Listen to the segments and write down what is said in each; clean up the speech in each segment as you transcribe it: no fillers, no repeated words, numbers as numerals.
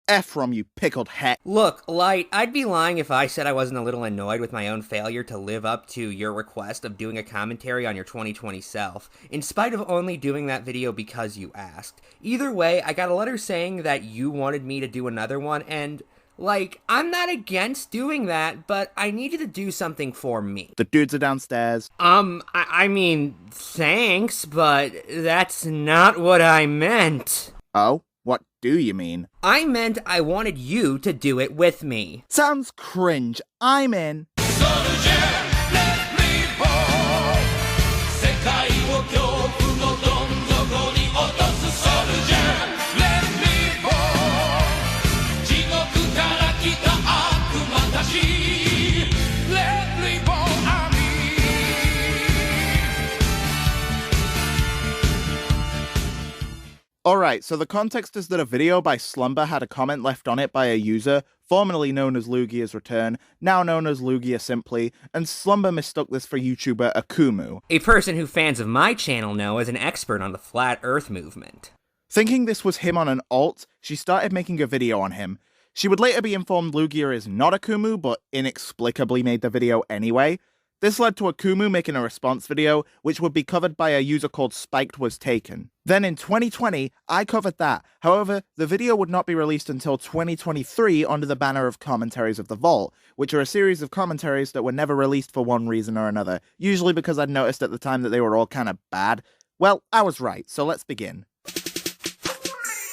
Ephraim, you pickled heck. Look, Light, I'd be lying if I said I wasn't a little annoyed with my own failure to live up to your request of doing a commentary on your 2020 self, in spite of only doing that video because you asked. Either way, I got a letter saying that you wanted me to do another one, and, like, I'm not against doing that, but I need you to do something for me. The dudes are downstairs. I mean, thanks, but that's not what I meant. Oh? What do you mean? I meant I wanted you to do it with me. Sounds cringe. I'm in. Alright, so the context is that a video by Slumber had a comment left on it by a user, formerly known as Lugia's Return, now known as Lugia Simply, and Slumber mistook this for YouTuber Akumu, a person who fans of my channel know as an expert on the Flat Earth movement. Thinking this was him on an alt, she started making a video on him. She would later be informed Lugia is not Akumu, but inexplicably made the video anyway. This led to Akumu making a response video, which would be covered by a user called Spiked Was Taken. Then in 2020, I covered that. However, the video would not be released until 2023 under the banner of Commentaries of the Vault, which are a series of commentaries that were never released for one reason or another, usually because I'd noticed at the time that they were all kind of bad. Well, I was right, so let's begin.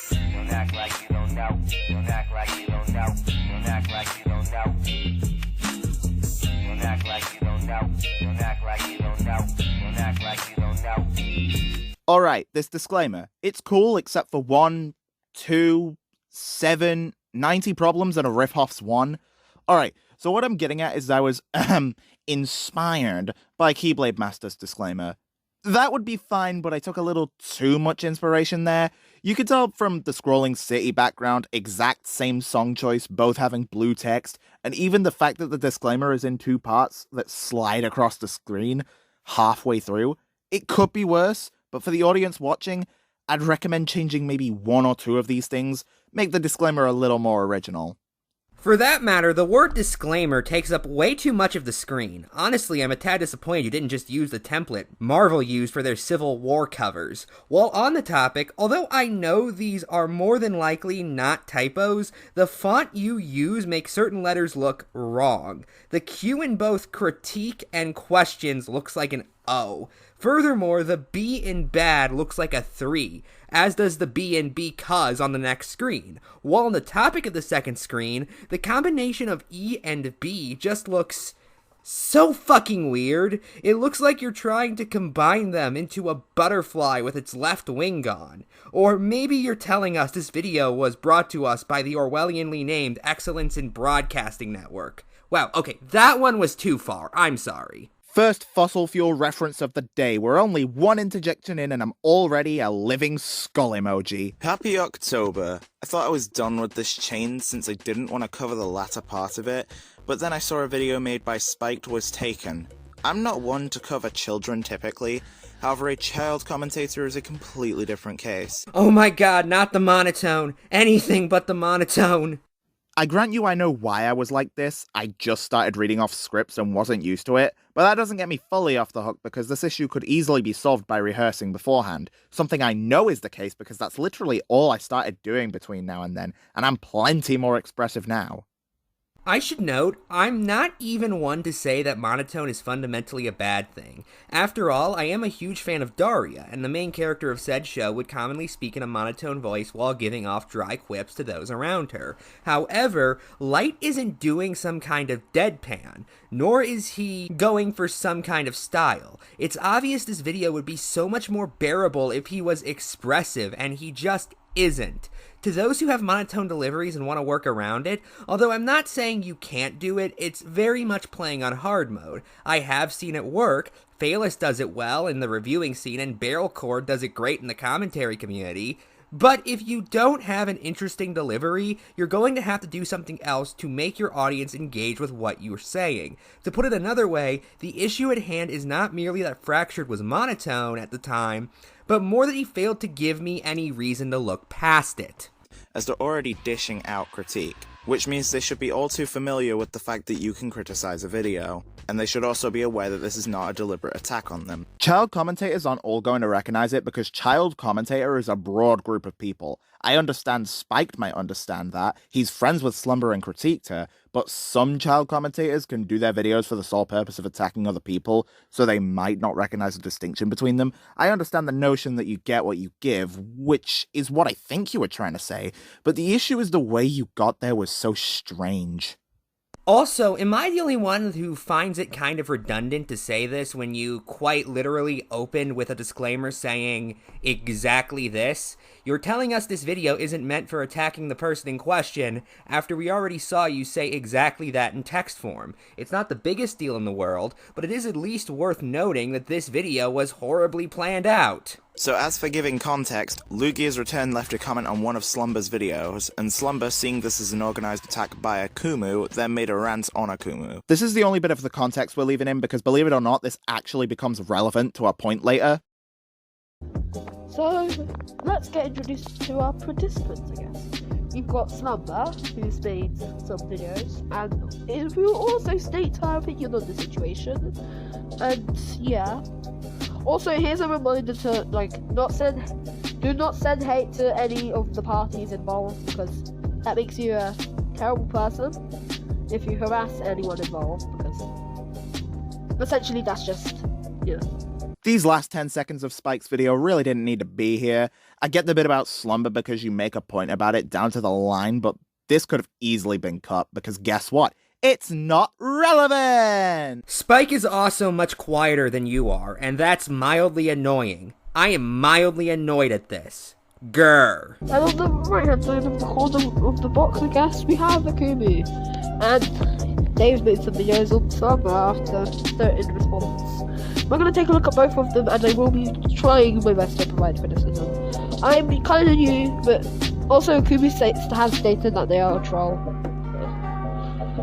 Don't act like you don't know. Don't act like you don't know. Don't act like you don't know. Don't act like you don't know. Don't act like you don't know. Don't act like you don't know. Alright, this disclaimer. It's cool except for 1, 2, 7, 90 problems and a riff-off's 1. Alright, so what I'm getting at is I was, inspired by Keyblade Master's disclaimer. That would be fine, but I took a little too much inspiration there. You could tell from the scrolling city background, exact same song choice, both having blue text, and even the fact that the disclaimer is in 2 parts that slide across the screen halfway through. It could be worse, but for the audience watching, I'd recommend changing maybe 1 or 2 of these things, make the disclaimer a little more original. For that matter, the word disclaimer takes up way too much of the screen. Honestly, I'm a tad disappointed you didn't just use the template Marvel used for their Civil War covers. While on the topic, although I know these are more than likely not typos, the font you use makes certain letters look wrong. The Q in both critique and questions looks like an O. Furthermore, the B in bad looks like a 3, as does the B in because on the next screen. While on the topic of the second screen, the combination of E and B just looks so fucking weird. It looks like you're trying to combine them into a butterfly with its left wing gone. Or maybe you're telling us this video was brought to us by the Orwellianly named Excellence in Broadcasting Network. Wow, okay, that one was too far. I'm sorry. First fossil fuel reference of the day. We're only 1 interjection in and I'm already a living skull emoji. Happy October. I thought I was done with this chain since I didn't want to cover the latter part of it, but then I saw a video made by Spiked Was Taken. I'm not one to cover children typically, however a child commentator is a completely different case. Oh my god, not the monotone. Anything but the monotone. I grant you I know why I was like this, I just started reading off scripts and wasn't used to it, but that doesn't get me fully off the hook because this issue could easily be solved by rehearsing beforehand. Something I know is the case because that's literally all I started doing between now and then, and I'm plenty more expressive now. I should note, I'm not even one to say that monotone is fundamentally a bad thing. After all, I am a huge fan of Daria, and the main character of said show would commonly speak in a monotone voice while giving off dry quips to those around her. However, Light isn't doing some kind of deadpan, nor is he going for some kind of style. It's obvious this video would be so much more bearable if he was expressive, and he just isn't. To those who have monotone deliveries and want to work around it, although I'm not saying you can't do it, it's very much playing on hard mode. I have seen it work. Phaelus does it well in the reviewing scene, and Barrelcord does it great in the commentary community. But if you don't have an interesting delivery, you're going to have to do something else to make your audience engage with what you're saying. To put it another way, the issue at hand is not merely that Fractured was monotone at the time, but more that he failed to give me any reason to look past it. as they're already dishing out critique, which means they should be all too familiar with the fact that you can criticize a video, and they should also be aware that this is not a deliberate attack on them. Child commentators aren't all going to recognize it because child commentator is a broad group of people. I understand Spiked might understand that. He's friends with Slumber and critiqued her, but some child commentators can do their videos for the sole purpose of attacking other people, so they might not recognize the distinction between them. I understand the notion that you get what you give, which is what I think you were trying to say, but the issue is the way you got there was so strange. Also, am I the only one who finds it kind of redundant to say this when you quite literally opened with a disclaimer saying exactly this? You're telling us this video isn't meant for attacking the person in question after we already saw you say exactly that in text form. It's not the biggest deal in the world, but it is at least worth noting that this video was horribly planned out. So as for giving context, Lugia's Return left a comment on one of Slumber's videos, and Slumber, seeing this as an organised attack by Akumu, then made a rant on Akumu. This is the only bit of the context we're leaving in because, believe it or not, this actually becomes relevant to our point later. So, let's get introduced to our participants, I guess. You've got Slumber, who's made some videos, and who also states her opinion on the situation. And, yeah. Also, here's a reminder to, do not send hate to any of the parties involved, because that makes you a terrible person if you harass anyone involved, because essentially that's just, These last 10 seconds of Spike's video really didn't need to be here. I get the bit about Slumber because you make a point about it down to the line, but this could have easily been cut because guess what? It's not relevant! Spike is also much quieter than you are, and that's mildly annoying. I am mildly annoyed at this. Grr. And on the right hand side of the corner of the box, I guess, we have Akumu. And Dave's made some videos on Slumber after in response. We're going to take a look at both of them, and I will be trying my best to provide criticism. I'm kind of new, but also Akumu has stated that they are a troll.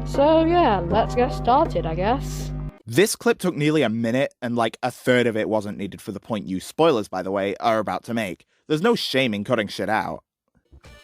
So yeah, let's get started, I guess. This clip took nearly a minute, and like a third of it wasn't needed for the point you, spoilers by the way, are about to make. There's no shame in cutting shit out.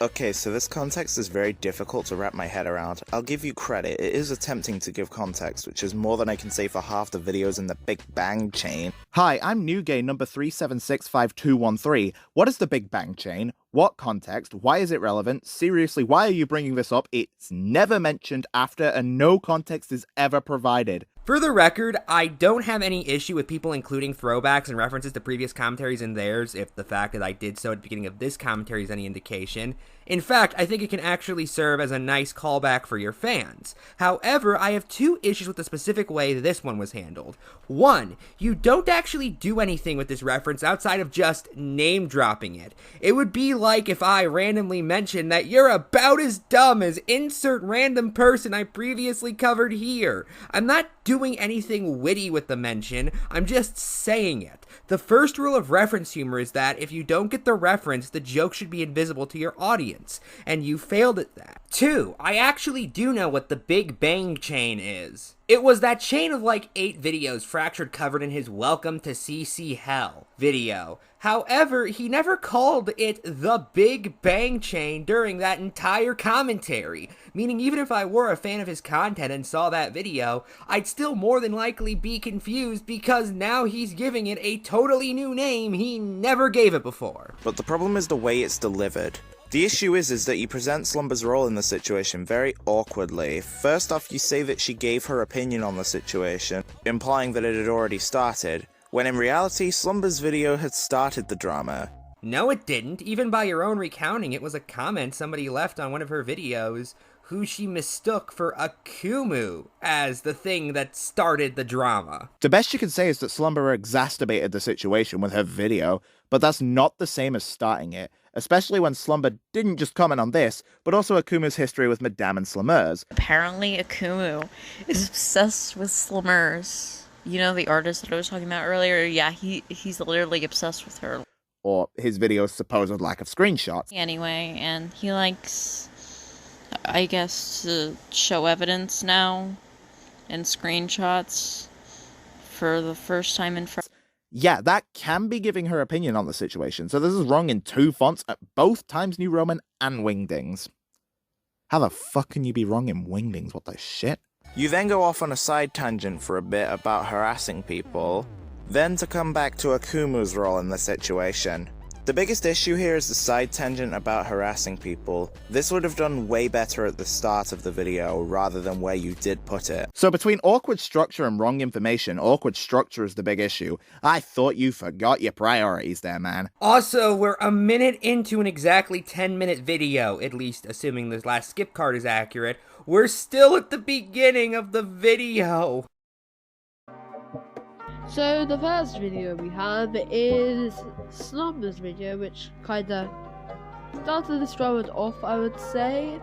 Okay, so this context is very difficult to wrap my head around. I'll give you credit, it is attempting to give context, which is more than I can say for half the videos in the Big Bang chain. Hi, I'm New Gay number 3765213. What is the Big Bang chain? What context? Why is it relevant? Seriously, why are you bringing this up? It's never mentioned after, and no context is ever provided. For the record, I don't have any issue with people including throwbacks and references to previous commentaries in theirs, if the fact that I did so at the beginning of this commentary is any indication. In fact, I think it can actually serve as a nice callback for your fans. However, I have two issues with the specific way this one was handled. One, you don't actually do anything with this reference outside of just name-dropping it. It would be like if I randomly mentioned that you're about as dumb as insert random person I previously covered here. I'm not doing anything witty with the mention, I'm just saying it. The first rule of reference humor is that if you don't get the reference, the joke should be invisible to your audience, and you failed at that. 2, I actually do know what the Big Bang chain is. It was that chain of like 8 videos Fractured covered in his Welcome to CC Hell video. However, he never called it the Big Bang chain during that entire commentary, meaning even if I were a fan of his content and saw that video, I'd still more than likely be confused because now he's giving it a totally new name he never gave it before. But the problem is the way it's delivered. The issue is that you present Slumber's role in the situation very awkwardly. First off, you say that she gave her opinion on the situation, implying that it had already started, when in reality, Slumber's video had started the drama. No, it didn't. Even by your own recounting, it was a comment somebody left on one of her videos who she mistook for Akumu as the thing that started the drama. The best you can say is that Slumber exacerbated the situation with her video, but that's not the same as starting it, especially when Slumber didn't just comment on this, but also Akumu's history with Madame and Slummers. Apparently Akumu is obsessed with Slummers. You know, the artist that I was talking about earlier? Yeah, he's literally obsessed with her. Or his video's supposed lack of screenshots. Anyway, and he likes, I guess, to show evidence now and screenshots for the first time in front. Yeah, that can be giving her opinion on the situation. So this is wrong in 2 fonts at both Times New Roman and Wingdings. How the fuck can you be wrong in Wingdings? What the shit? You then go off on a side tangent for a bit about harassing people, then to come back to Akumu's role in the situation. The biggest issue here is the side tangent about harassing people. This would have done way better at the start of the video rather than where you did put it. So between awkward structure and wrong information, awkward structure is the big issue. I thought you forgot your priorities there, man. Also, we're a minute into an exactly 10-minute video, at least assuming this last skip card is accurate. We're still at the beginning of the video. So the first video we have is Slumber's video, which kinda started this round off, I would say.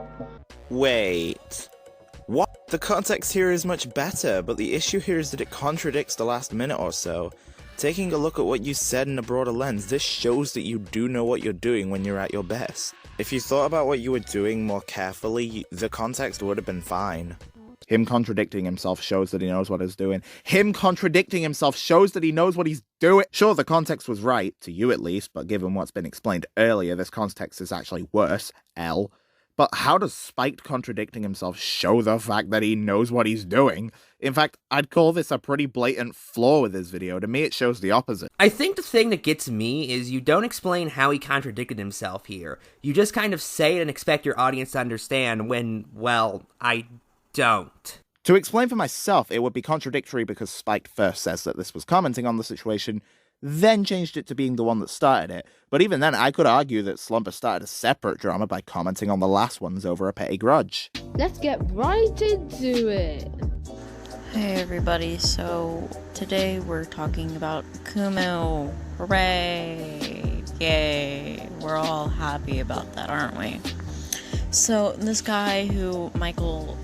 Wait. What? The context here is much better, but the issue here is that it contradicts the last minute or so. Taking a look at what you said in a broader lens, this shows that you do know what you're doing when you're at your best. If you thought about what you were doing more carefully, the context would have been fine. Him contradicting himself shows that he knows what he's doing. Him contradicting himself shows that he knows what he's doing. Sure, the context was right, to you at least, but given what's been explained earlier, this context is actually worse, L. But how does Spiked contradicting himself show the fact that he knows what he's doing? In fact, I'd call this a pretty blatant flaw with this video. To me, it shows the opposite. I think the thing that gets me is you don't explain how he contradicted himself here. You just kind of say it and expect your audience to understand when, well, I don't. To explain for myself, it would be contradictory because Spike first says that this was commenting on the situation, then changed it to being the one that started it. But even then, I could argue that Slumber started a separate drama by commenting on the last ones over a petty grudge. Let's get right into it. Hey everybody, so today we're talking about Kumu. Hooray! Yay! We're all happy about that, aren't we? So this guy who Michael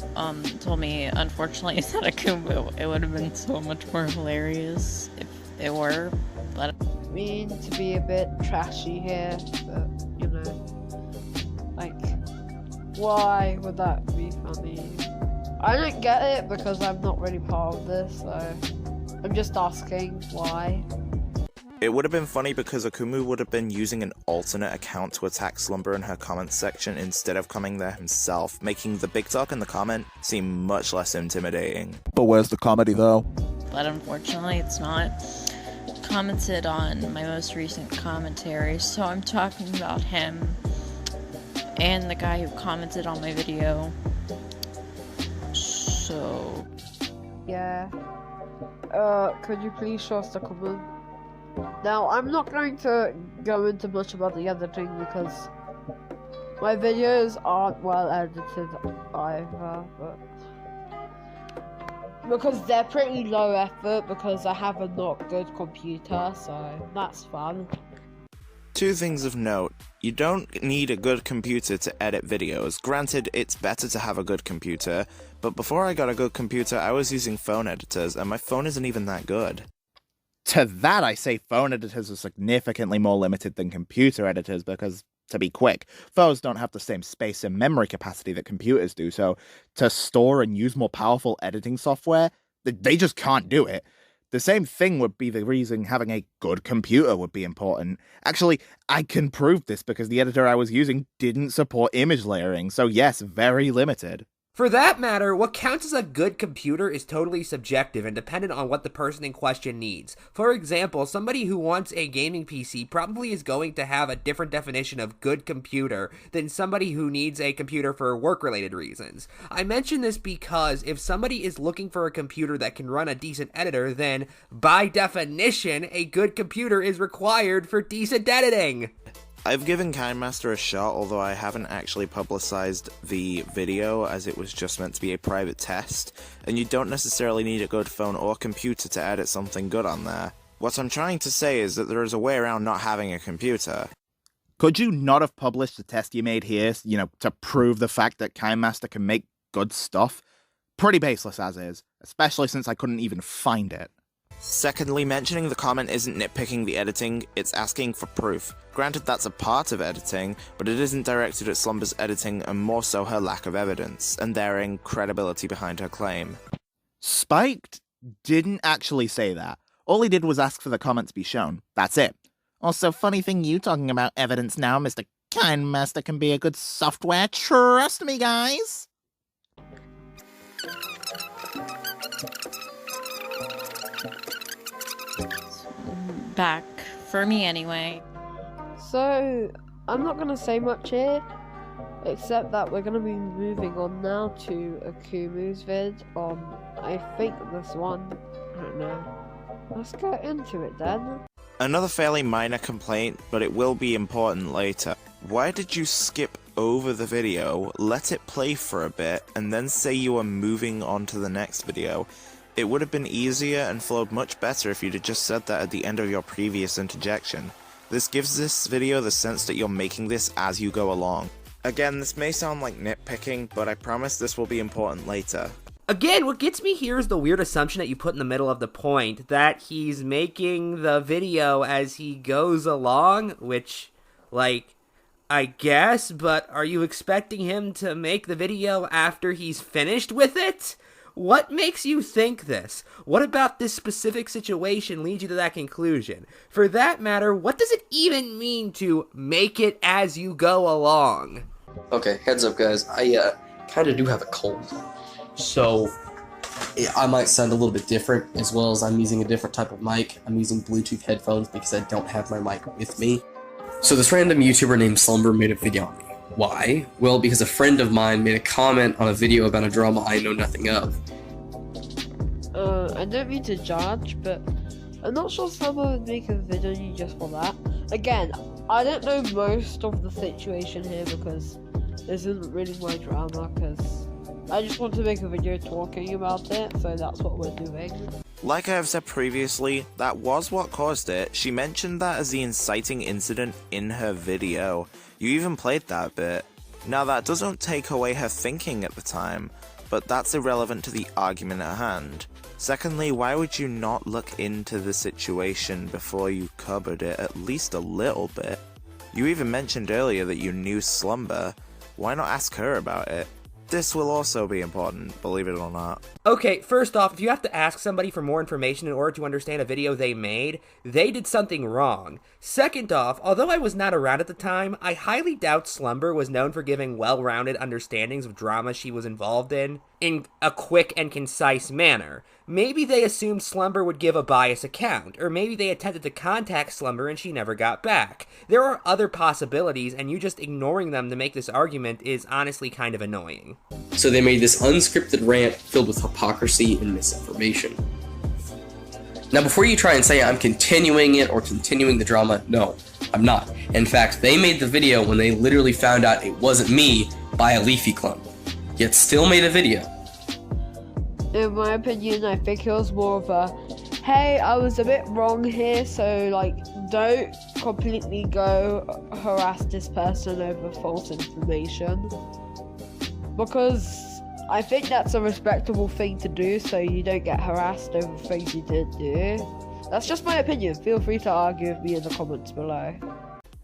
told me, unfortunately, is not a Kumu. It would have been so much more hilarious if it were, but I mean to be a bit trashy here, but you know, like, why would that be funny? I don't get it because I'm not really part of this, so I'm just asking why. It would have been funny because Akumu would have been using an alternate account to attack Slumber in her comments section instead of coming there himself, making the big talk in the comment seem much less intimidating. But where's the comedy, though? but unfortunately it's not commented on my most recent commentary, so I'm talking about him and the guy who commented on my video. So Yeah. Could you please show us the comment? Now, I'm not going to go into much about the editing because my videos aren't well edited either, but because they're pretty low effort because I have a not good computer, so that's fun. Two things of note. You don't need a good computer to edit videos. Granted, it's better to have a good computer, but before I got a good computer, I was using phone editors, and my phone isn't even that good. To that, I say phone editors are significantly more limited than computer editors because, to be quick, phones don't have the same space and memory capacity that computers do, so to store and use more powerful editing software, they just can't do it. The same thing would be the reason having a good computer would be important. Actually, I can prove this because the editor I was using didn't support image layering, so yes, very limited. For that matter, what counts as a good computer is totally subjective and dependent on what the person in question needs. For example, somebody who wants a gaming PC probably is going to have a different definition of good computer than somebody who needs a computer for work-related reasons. I mention this because if somebody is looking for a computer that can run a decent editor, then, by definition, a good computer is required for decent editing. I've given KineMaster a shot, although I haven't actually publicized the video as it was just meant to be a private test, and you don't necessarily need a good phone or computer to edit something good on there. What I'm trying to say is that there is a way around not having a computer. Could you not have published the test you made here, to prove the fact that KineMaster can make good stuff? Pretty baseless as is, especially since I couldn't even find it. Secondly, mentioning the comment isn't nitpicking the editing, it's asking for proof. Granted, that's a part of editing, but it isn't directed at Slumber's editing and more so her lack of evidence, and therein credibility behind her claim. Spiked didn't actually say that. All he did was ask for the comment to be shown. That's it. Also, funny thing you talking about evidence now, Mr. Kind Master can be a good software. Trust me, guys. Back. For me, anyway. So, I'm not gonna say much here, except that we're gonna be moving on now to Akumu's vid on, I think, this one. I don't know. Let's get into it then. Another fairly minor complaint, but it will be important later. Why did you skip over the video, let it play for a bit, and then say you were moving on to the next video? It would have been easier and flowed much better if you'd have just said that at the end of your previous interjection. This gives this video the sense that you're making this as you go along. Again, this may sound like nitpicking, but I promise this will be important later. Again, what gets me here is the weird assumption that you put in the middle of the point, that he's making the video as he goes along, which, like, I guess, but are you expecting him to make the video after he's finished with it? What makes you think this? What about this specific situation leads you to that conclusion? For that matter, what does it even mean to make it as you go along? Okay, heads up guys, I kinda do have a cold. So, I might sound a little bit different, as well as I'm using a different type of mic. I'm using Bluetooth headphones because I don't have my mic with me. So this random YouTuber named Slumber made a video on me. Why? Well, because a friend of mine made a comment on a video about a drama I know nothing of. I don't mean to judge, but I'm not sure someone would make a video on you just for that. Again, I don't know most of the situation here because this isn't really my drama, because I just want to make a video talking about it, so that's what we're doing. Like I have said previously, that was what caused it. She mentioned that as the inciting incident in her video. You even played that bit. Now that doesn't take away her thinking at the time, but that's irrelevant to the argument at hand. Secondly, why would you not look into the situation before you covered it at least a little bit? You even mentioned earlier that you knew Slumber. Why not ask her about it? This will also be important, believe it or not. Okay, first off, if you have to ask somebody for more information in order to understand a video they made, they did something wrong. Second off, although I was not around at the time, I highly doubt Slumber was known for giving well-rounded understandings of drama she was involved in a quick and concise manner. Maybe they assumed Slumber would give a biased account, or maybe they attempted to contact Slumber and she never got back. There are other possibilities, and you just ignoring them to make this argument is honestly kind of annoying. So they made this unscripted rant filled with hypocrisy and misinformation. Now before you try and say I'm continuing it or continuing the drama, no, I'm not. In fact, they made the video when they literally found out it wasn't me by a Leafy clone, yet still made a video. In my opinion, I think it was more of a, hey, I was a bit wrong here, so like, don't completely go harass this person over false information. Because I think that's a respectable thing to do, so you don't get harassed over things you didn't do. That's just my opinion. Feel free to argue with me in the comments below.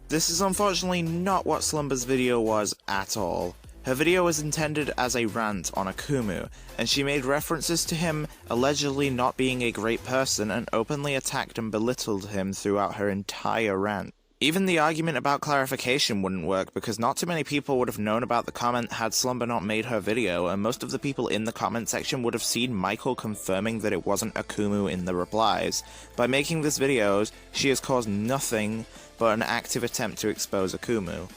This is unfortunately not what Slumber's video was at all. Her video was intended as a rant on Akumu, and she made references to him allegedly not being a great person and openly attacked and belittled him throughout her entire rant. Even the argument about clarification wouldn't work because not too many people would have known about the comment had Slumber not made her video, and most of the people in the comment section would have seen Michael confirming that it wasn't Akumu in the replies. By making this video, she has caused nothing but an active attempt to expose Akumu.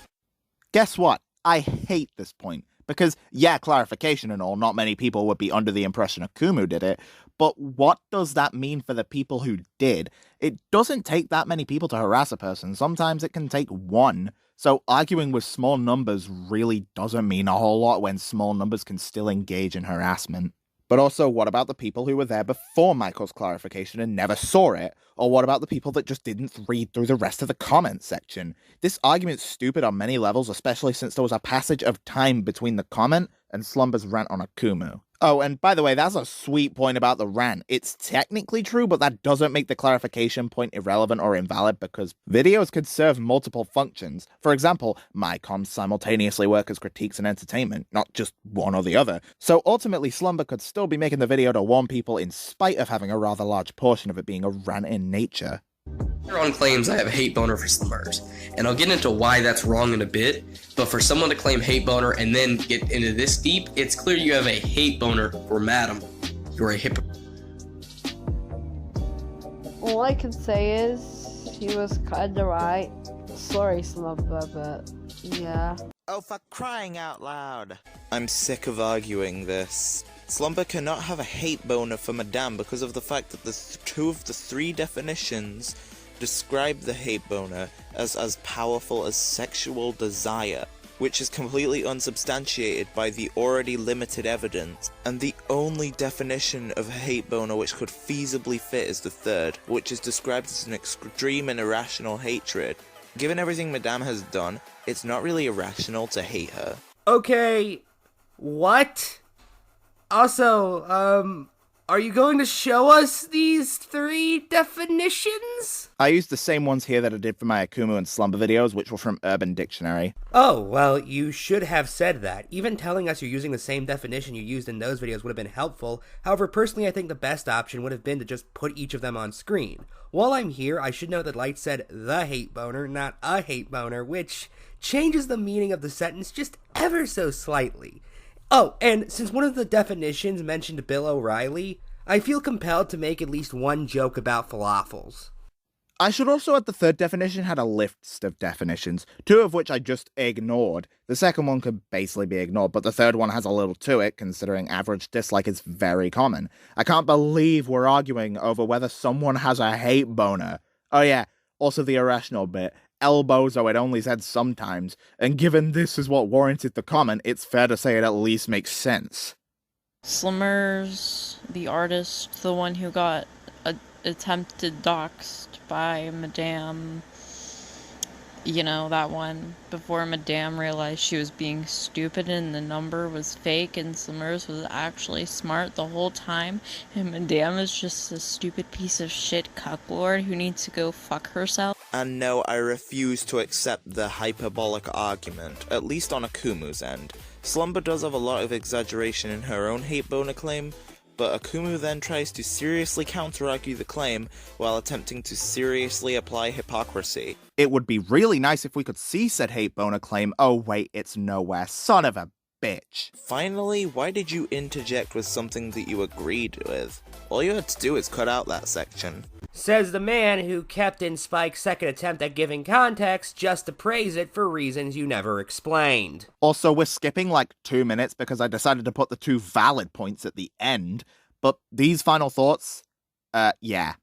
Guess what? I hate this point, because, yeah, clarification and all, not many people would be under the impression Akumu did it, but what does that mean for the people who did? It doesn't take that many people to harass a person, sometimes it can take one, so arguing with small numbers really doesn't mean a whole lot when small numbers can still engage in harassment. But also, what about the people who were there before Michael's clarification and never saw it? Or what about the people that just didn't read through the rest of the comment section? This argument's stupid on many levels, especially since there was a passage of time between the comment and Slumber's rant on Akumu. Oh, and by the way, that's a sweet point about the rant. It's technically true, but that doesn't make the clarification point irrelevant or invalid because videos could serve multiple functions. For example, my comms simultaneously work as critiques and entertainment, not just one or the other. So ultimately, Slumber could still be making the video to warn people in spite of having a rather large portion of it being a rant in nature. Everyone claims I have a hate boner for Slumbers, and I'll get into why that's wrong in a bit, but for someone to claim hate boner and then get into this deep, it's clear you have a hate boner for Madam. You're a hypocrite. All I can say is, he was kinda right. Sorry, Slumber, but yeah. Oh, for crying out loud. I'm sick of arguing this. Slumber cannot have a hate boner for Madame because of the fact that the two of the three definitions describe the hate boner as powerful as sexual desire, which is completely unsubstantiated by the already limited evidence, and the only definition of a hate boner which could feasibly fit is the third, which is described as an extreme and irrational hatred. Given everything Madame has done, it's not really irrational to hate her. Okay, what? Also, are you going to show us these three definitions? I used the same ones here that I did for my Akumu and Slumber videos, which were from Urban Dictionary. Oh, well, you should have said that. Even telling us you're using the same definition you used in those videos would have been helpful. However, personally, I think the best option would have been to just put each of them on screen. While I'm here, I should note that Light said the hate boner, not a hate boner, which changes the meaning of the sentence just ever so slightly. Oh, and since one of the definitions mentioned Bill O'Reilly, I feel compelled to make at least one joke about falafels. I should also add the third definition had a list of definitions, two of which I just ignored. The second one could basically be ignored, but the third one has a little to it, considering average dislike is very common. I can't believe we're arguing over whether someone has a hate boner. Oh yeah, also the irrational bit. Elbozo, it only said sometimes, and given this is what warranted the comment, it's fair to say it at least makes sense. Slimmers, the artist, the one who got attempted doxxed by Madame, you know, that one, before Madame realized she was being stupid and the number was fake and Slimmers was actually smart the whole time, and Madame is just a stupid piece of shit cucklord who needs to go fuck herself. And no, I refuse to accept the hyperbolic argument, at least on Akumu's end. Slumber does have a lot of exaggeration in her own hate boner claim, but Akumu then tries to seriously counter-argue the claim while attempting to seriously apply hypocrisy. It would be really nice if we could see said hate boner claim. Oh wait, it's nowhere. Son of a bitch. Finally, why did you interject with something that you agreed with? All you had to do is cut out that section. Says the man who kept in Spike's second attempt at giving context just to praise it for reasons you never explained. Also, we're skipping like 2 minutes because I decided to put the two valid points at the end, but these final thoughts, yeah.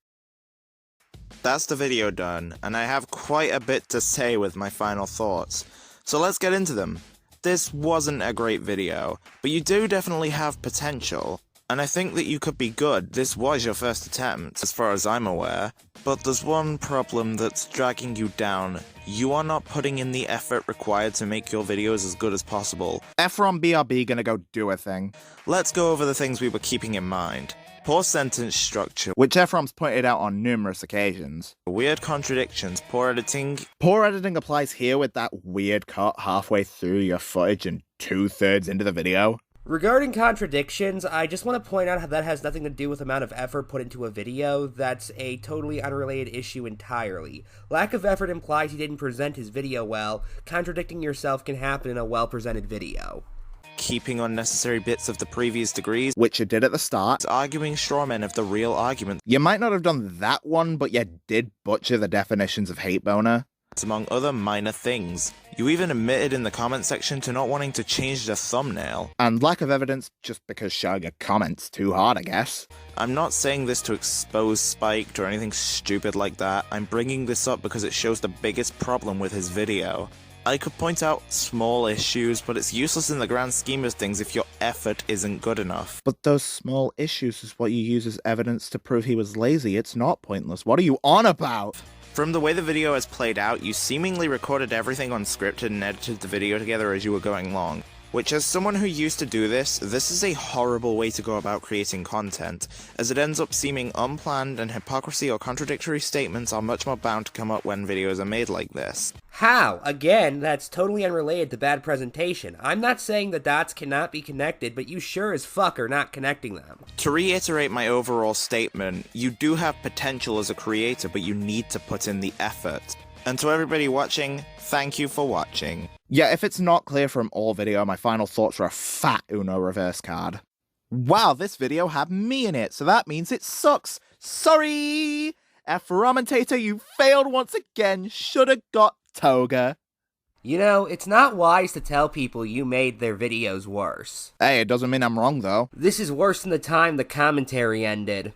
That's the video done, and I have quite a bit to say with my final thoughts. So let's get into them. This wasn't a great video, but you do definitely have potential. And I think that you could be good. This was your first attempt, as far as I'm aware. But there's one problem that's dragging you down. You are not putting in the effort required to make your videos as good as possible. Efron BRB gonna go do a thing. Let's go over the things we were keeping in mind. Poor sentence structure, which Efron's pointed out on numerous occasions. Weird contradictions, poor editing. Poor editing applies here with that weird cut halfway through your footage and 2/3 into the video. Regarding contradictions, I just want to point out how that has nothing to do with the amount of effort put into a video. That's a totally unrelated issue entirely. Lack of effort implies he didn't present his video well. Contradicting yourself can happen in a well-presented video. Keeping unnecessary bits of the previous degrees, which you did at the start. Arguing strawmen of the real argument. You might not have done that one, but you did butcher the definitions of hate boner. Among other minor things. You even admitted in the comment section to not wanting to change the thumbnail. And lack of evidence just because showing your comments too hard, I guess. I'm not saying this to expose Spiked or anything stupid like that. I'm bringing this up because it shows the biggest problem with his video. I could point out small issues, but it's useless in the grand scheme of things if your effort isn't good enough. But those small issues is what you use as evidence to prove he was lazy. It's not pointless. What are you on about? From the way the video has played out, you seemingly recorded everything unscripted and edited the video together as you were going along. which as someone who used to do this is a horrible way to go about creating content, as it ends up seeming unplanned and hypocrisy or contradictory statements are much more bound to come up when videos are made like this. How? Again, that's totally unrelated to bad presentation. I'm not saying the dots cannot be connected, but you sure as fuck are not connecting them. To reiterate my overall statement, you do have potential as a creator, but you need to put in the effort. And to everybody watching, thank you for watching. Yeah, if it's not clear from all video, my final thoughts are a fat Uno reverse card. Wow, this video had me in it, so that means it sucks. Sorry! Afromantator, you failed once again. Shoulda got Toga. You know, it's not wise to tell people you made their videos worse. Hey, it doesn't mean I'm wrong, though. This is worse than the time the commentary ended.